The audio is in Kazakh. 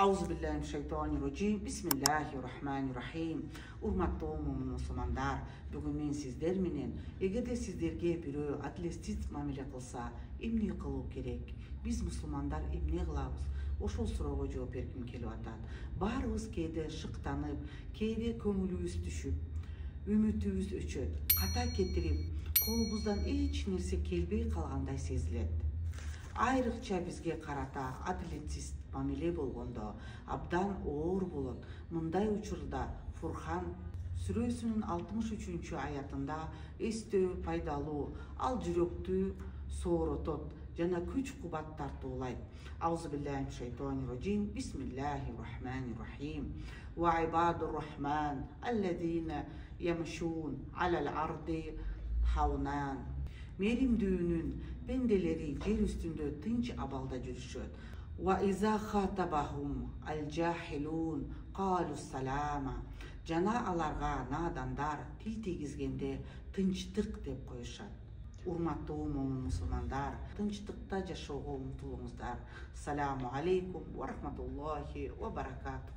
Auzubillahimineşşeytanirracim. Bismillahirrahmanirrahim. Urmatlı musulmanlar, bugün men sizler menen egerde sizlerge biri adaletsiz mamile kılsa emne kılуу керек? Biz musulmanlar emne kılabız? Ошол суроого жооп бергим келип атат. Баарыбыз кээде шыктанып, кээде көңүлүбүз түшүп, үмүтүбүз өчөт, ката кетирип, колубуздан эч нерсе келбей калгандай сезилет. Айрыкча бизге карата адилетсиз мамиле болгондо абдан оор болот. Мындай учурда Фуркан сүрөсүнүн 63 аятында эстөө пайдалуу, ал жүрөктү сооротот жана күч кубат тартуулайт. Аузубиллахиминашшайтанирражим. Бисмиллахиррахманиррахим. Ва ибадур рахман аллазина ямшун алал арди хаунан. Меримдүүнүн пенделери жер үстүндө тынч абалда жүрүшөт. Ва иза хатабахум аль-жахилун калу салама. Жана аларга надандар тил тийгизгенде тынчтык деп коюшат. Урматтуу мусулмандар, тынчтыкта жашоого умтулуңуздар. Саламу алейкум ва рахматуллахи ва баракатух.